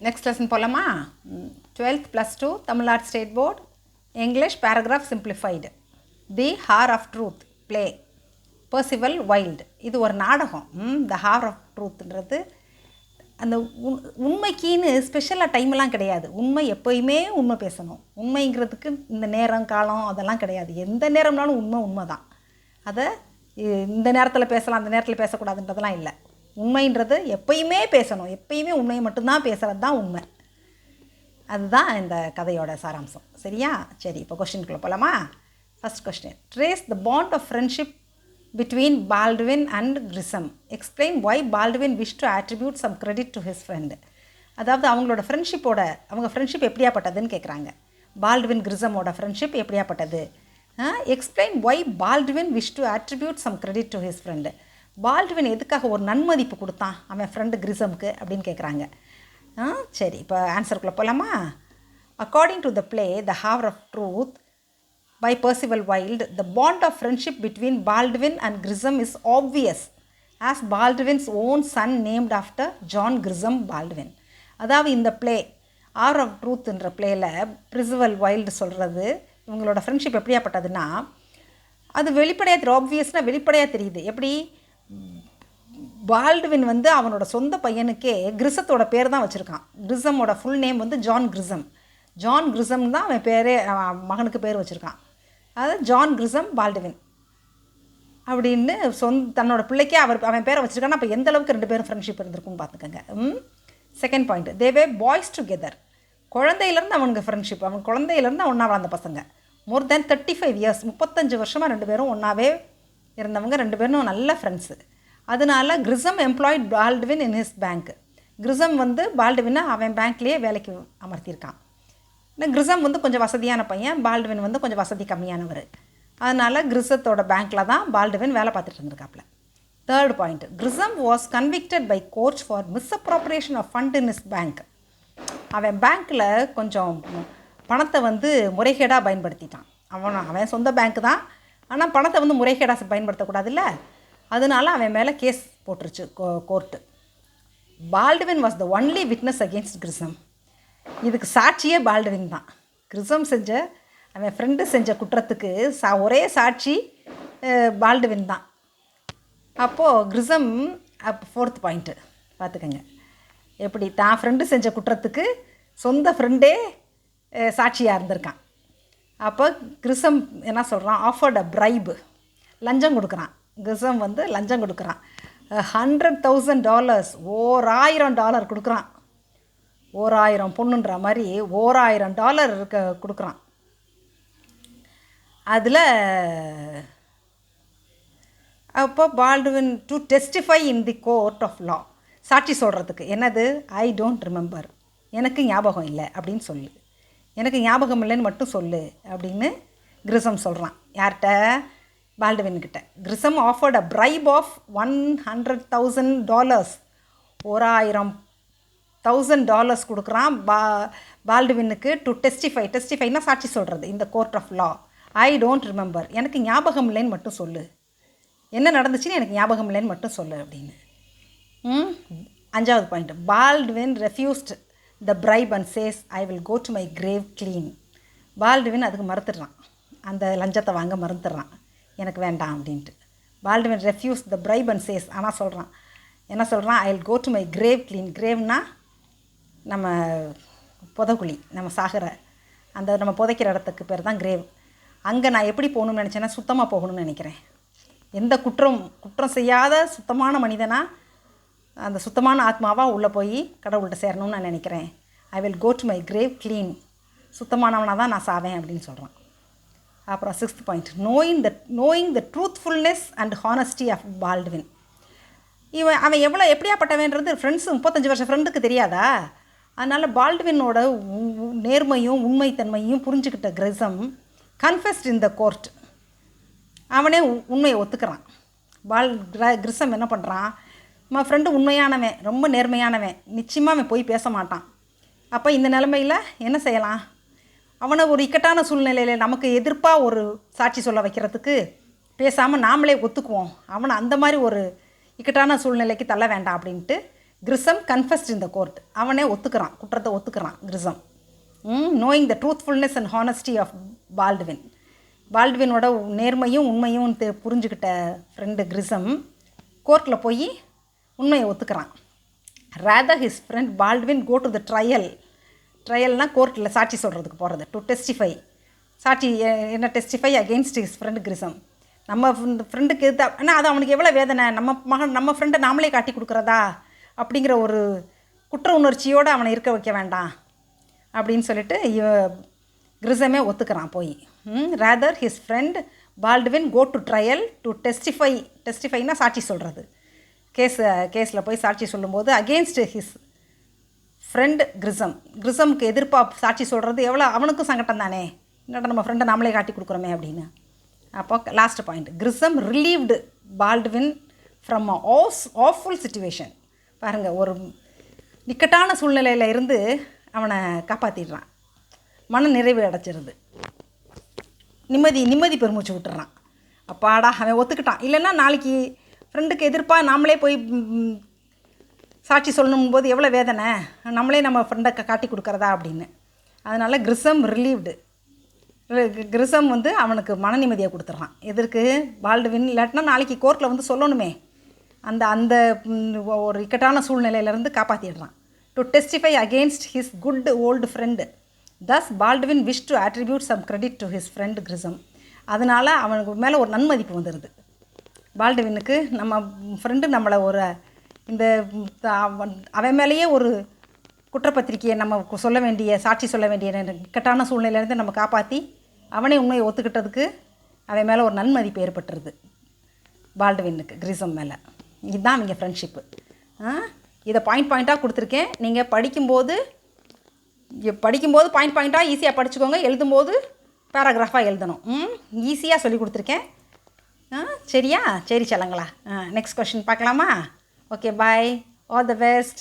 Next lesson போகலாமா? 12th +2 Tamil Nadu state board English paragraph simplified. The hour of truth play Percival Wilde. இது ஒரு நாடகம். த hour of ட்ரூத்ன்றது அந்த உண்மைக்குன்னு ஸ்பெஷலாக டைம்லாம் கிடையாது. உண்மை எப்போயுமே உண்மை பேசணும். உண்மைங்கிறதுக்கு இந்த நேரம் காலம் அதெல்லாம் கிடையாது. எந்த நேரம்னாலும் உண்மை தான். அதை இந்த நேரத்தில் பேசலாம் அந்த நேரத்தில் பேசக்கூடாதுன்றதெல்லாம் இல்லை. உண்மைன்றது எப்பயுமே பேசணும். எப்பயுமே உண்மையை மட்டும்தான் பேசுகிறது தான் உண்மை. அதுதான் இந்த கதையோட சாராம்சம். சரியா? சரி, இப்போ கொஸ்டின்குள்ளே போகலாமா? First question. Trace the bond of friendship between Baldwin and Grissom. Explain why Baldwin wished to attribute some credit to his friend. அதாவது அவங்களோட அவங்க ஃப்ரெண்ட்ஷிப் எப்படியாப்பட்டதுன்னு கேட்குறாங்க. பால்ட்வின் கிரிசமோட ஃப்ரெண்ட்ஷிப் எப்படியாப்பட்டது? Explain why Baldwin wish to attribute some credit to his friend. Baldwin எதுக்காக ஒரு நன்மதிப்பு கொடுத்தான் அவன் ஃப்ரெண்டு கிரிசம்க்கு அப்படின்னு கேட்குறாங்க. சரி, இப்போ ஆன்சருக்குள்ளே போகலாமா? According to the play the hour of truth by Percival Wilde, the bond of friendship between Baldwin and Grissom is obvious, as Baldwin's own son named after John Grisham Baldwin. அதாவது இந்த play or of ட்ரூத்ன்ற பிளேயில் Percival Wilde சொல்கிறது இவங்களோட friendship எப்படியாப்பட்டதுன்னா, அது வெளிப்படையாக ஆப்வியஸ்னால் வெளிப்படையாக தெரியுது. எப்படி? பால்ட்வின் அவனோட சொந்த பையனுக்கே கிரிசத்தோட பேர் தான் வச்சுருக்கான். கிரிசமோட full name John Grasim. John Grasim தான் அவன் பேரே மகனுக்கு பேர் வச்சுருக்கான். அதாவது ஜான் கிரிசம் பால்ட்வின் அப்படின்னு தன்னோட பிள்ளைக்கே அவன் பேரை வச்சுருக்கான்னா அப்போ எந்த அளவுக்கு ரெண்டு பேரும் ஃப்ரெண்ட்ஷிப் இருந்திருக்குன்னு பார்த்துக்கோங்க. செகண்ட் பாயிண்ட், தேவே பாய்ஸ் டுகெதர். குழந்தையிலேருந்து அவனுக்கு ஃப்ரெண்ட்ஷிப். அவன் குழந்தையிலேருந்து ஒன்றா வளர்ந்த பசங்க. மோர் தென் 35 years 35 வருஷமாக ரெண்டு பேரும் ஒன்றாவே இருந்தவங்க. ரெண்டு பேரும் நல்ல ஃப்ரெண்ட்ஸு. அதனால Grisham employed Baldwin in his bank. Grisham பால்ட்வினை அவன் பேங்க்லேயே வேலைக்கு அமர்த்தியிருக்கான். கிரிசம் கொஞ்சம் வசதியான பையன், பால்ட்வின் கொஞ்சம் வசதி கம்மியானவர். அதனால் கிரிசத்தோட பேங்க்கில் தான் பால்ட்வின் வேலை பார்த்துட்டு இருந்திருக்காப்புல. Third point, Grisham was convicted by court for misappropriation of fund in his bank. அவன் பேங்க்கில் கொஞ்சம் பணத்தை முறைகேடாக பயன்படுத்திட்டான். அவன் சொந்த பேங்க்கு தான், ஆனால் பணத்தை முறைகேடாக பயன்படுத்தக்கூடாதுல்ல. அதனால அவன் மேலே கேஸ் போட்டுருச்சு court. Baldwin was the only witness against Grisham. இதுக்கு சாட்சியே பால்ட்வின் தான். கிரிசம் அவன் ஃப்ரெண்டு செஞ்ச குற்றத்துக்கு ஒரே சாட்சி பால்ட்வின் தான். அப்போது கிரிசம் ஃபோர்த் பாயிண்ட்டு பார்த்துக்கங்க. எப்படி தான் ஃப்ரெண்டு செஞ்ச குற்றத்துக்கு சொந்த ஃப்ரெண்டே சாட்சியாக இருந்திருக்கான். அப்போ கிரிசம் என்ன சொல்கிறான்? ஆஃபர்ட் அ பிரைபு, லஞ்சம் கொடுக்குறான். கிரிசம் லஞ்சம் கொடுக்குறான். $100,000 $1000 கொடுக்குறான். 1000 பொண்ணுன்ற மாதிரி $1000 கொடுக்குறான். அதில் அப்போ Baldwin to testify in the court of law, சாட்சி சொல்கிறதுக்கு. என்னது? ஐ டோன்ட் ரிமெம்பர், எனக்கு ஞாபகம் இல்லை அப்படின்னு சொல்லு. எனக்கு ஞாபகம் இல்லைன்னு மட்டும் சொல்லு அப்படின்னு கிரிசம் சொல்கிறான். யார்கிட்ட? பால்ட்வின்கிட்ட. Grisham offered a bribe of $100,000 $1000 கொடுக்குறான் பால்ட்வினுக்கு டு டெஸ்டிஃபைனா சாட்சி சொல்கிறது இந்த court of law. I don't remember, எனக்கு ஞாபகம் இல்லைன்னு மட்டும் சொல்லு. என்ன நடந்துச்சுன்னு எனக்கு ஞாபகம் இல்லைன்னு மட்டும் சொல்லு அப்படின்னு. அஞ்சாவது point, Baldwin refused the bribe and says I will go to my grave clean. Baldwin அதுக்கு மறுத்துடுறான், அந்த லஞ்சத்தை வாங்க மறுத்துடுறான், எனக்கு வேண்டாம் அப்படின்ட்டு. Baldwin refuse the bribe and says, ஆனால் சொல்கிறான், என்ன சொல்கிறான்? I will go to my grave clean. கிரேவ்னா நம்ம புதைக்குழி, நம்ம சாகிற அந்த நம்ம புதைக்கிற இடத்துக்கு பேர் தான் கிரேவ். அங்கே நான் எப்படி போகணும்னு நினச்சேன்னா சுத்தமாக போகணும்னு நினைக்கிறேன். எந்த குற்றம் செய்யாத சுத்தமான மனிதனாக, அந்த சுத்தமான ஆத்மாவாக உள்ளே போய் கடவுள்கிட்ட சேரணும்னு நான் நினைக்கிறேன். I will go to my grave clean, சுத்தமானவனாக தான் நான் சாவேன் அப்படின்னு சொல்கிறான். அப்புறம் sixth point, knowing the truthfulness and honesty of Baldwin. அவன் எப்படியாப்பட்டவன்றது ஃப்ரெண்ட்ஸு 35 வருஷம் ஃப்ரெண்டுக்கு தெரியாதா? அதனால் பால்ட்வினோட நேர்மையும் உண்மைத்தன்மையும் புரிஞ்சுக்கிட்ட Grasim confessed in the court. அவனே உண்மையை ஒத்துக்கிறான். கிரிசம் என்ன பண்ணுறான்? நம்ம ஃப்ரெண்டு உண்மையானவன், ரொம்ப நேர்மையானவன், நிச்சயமாக அவன் போய் பேச மாட்டான். அப்போ இந்த நிலைமையில் என்ன செய்யலாம்? அவனை ஒரு இக்கட்டான சூழ்நிலையில் நமக்கு எதிர்ப்பாக ஒரு சாட்சி சொல்ல வைக்கிறதுக்கு பேசாமல் நாமளே ஒத்துக்குவோம். அவனை அந்த மாதிரி ஒரு இக்கட்டான சூழ்நிலைக்கு தள்ள வேண்டாம் அப்படின்ட்டு Grisham confessed in the court. அவனே ஒத்துக்கிறான், குற்றத்தை ஒத்துக்கிறான் Grisham. Knowing the truthfulness and honesty of Baldwin. பால்ட்வினோட நேர்மையும் உண்மையும் புரிஞ்சுக்கிட்ட ஃப்ரெண்டு கிரிசம் கோர்ட்டில் போய் உண்மையை ஒத்துக்கிறான். Rather his friend Baldwin go to the ட்ரையல்னால் கோர்ட்டில் சாட்சி சொல்கிறதுக்கு போகிறது. டு டெஸ்டிஃபை, சாட்சி என்ன testify against his friend Grisham. நம்ம ஃப்ரெண்டுக்கு ஆனால் அது அவனுக்கு எவ்வளோ வேதனை, நம்ம ஃப்ரெண்டை நாமளே காட்டி கொடுக்குறதா அப்படிங்கிற ஒரு குற்ற உணர்ச்சியோடு அவனை இருக்க வைக்க வேண்டாம் அப்படின்னு சொல்லிட்டு கிரிசமே ஒத்துக்கிறான் போய். Rather his friend Baldwin go to trial to டெஸ்டிஃபைனா சாட்சி சொல்கிறது. கேஸில் போய் சாட்சி சொல்லும்போது அகெயின்ஸ்ட் ஹிஸ் ஃப்ரெண்ட் கிரிசமுக்கு எதிர்ப்பாக சாட்சி சொல்கிறது எவ்வளோ அவனுக்கும் சங்கடம் தானே, என்னடா நம்ம ஃப்ரெண்டை நாமளே காட்டி கொடுக்குறோமே அப்படின்னு. அப்போ last point, Grissom relieved Baldwin from a awful situation. பாருங்கள், ஒரு நிக்கட்டான சூழ்நிலையில் இருந்து அவனை காப்பாற்றிடுறான். மன நிறைவு அடைச்சிருது, நிம்மதி பெருமூச்சு விட்டுறான். அப்பாடா அவன் ஒத்துக்கிட்டான். இல்லைன்னா நாளைக்கு ஃப்ரெண்டுக்கு எதிர்ப்பாக நாமளே போய் சாட்சி சொல்லணும் போது எவ்வளோ வேதனை, நம்மளே நம்ம ஃப்ரெண்டை காட்டி கொடுக்குறதா அப்படின்னு. அதனால் கிரிசம் அவனுக்கு மன நிம்மதியை கொடுத்துட்றான். எதற்கு? பால்ட்வின் இல்லாட்டினா நாளைக்கு கோர்ட்டில் சொல்லணுமே, அந்த ஒரு இக்கட்டான சூழ்நிலையிலேருந்து காப்பாற்றிடுறான். To testify against his good old friend. Thus Baldwin wish to attribute some credit to his friend Grissom. அதனால் அவனுக்கு மேலே ஒரு நன்மதிப்பு வந்துடுது பால்ட்வினுக்கு. நம்ம ஃப்ரெண்டு நம்மளை ஒரு இந்த அவன் மேலேயே ஒரு குற்றப்பத்திரிக்கையை நம்ம சொல்ல வேண்டிய சாட்சி சொல்ல வேண்டிய இக்கட்டான சூழ்நிலையிலேருந்து நம்ம காப்பாற்றி அவனே உண்மையை ஒத்துக்கிட்டதுக்கு அவன் மேலே ஒரு நன்மதிப்பு ஏற்பட்டுருது பால்ட்வினுக்கு கிரிசம் மேலே. இதுதான் அவங்க ஃப்ரெண்ட்ஷிப்பு. இதை பாயிண்ட்டாக கொடுத்துருக்கேன். நீங்கள் படிக்கும்போது பாயிண்ட்டாக ஈஸியாக படிச்சுக்கோங்க. எழுதும்போது பேராகிராஃபாக எழுதணும். ஈஸியாக சொல்லி கொடுத்துருக்கேன். சரியா? சரி செல்லங்களா, நெக்ஸ்ட் கொஷின் பார்க்கலாமா? Okay, bye, all the best.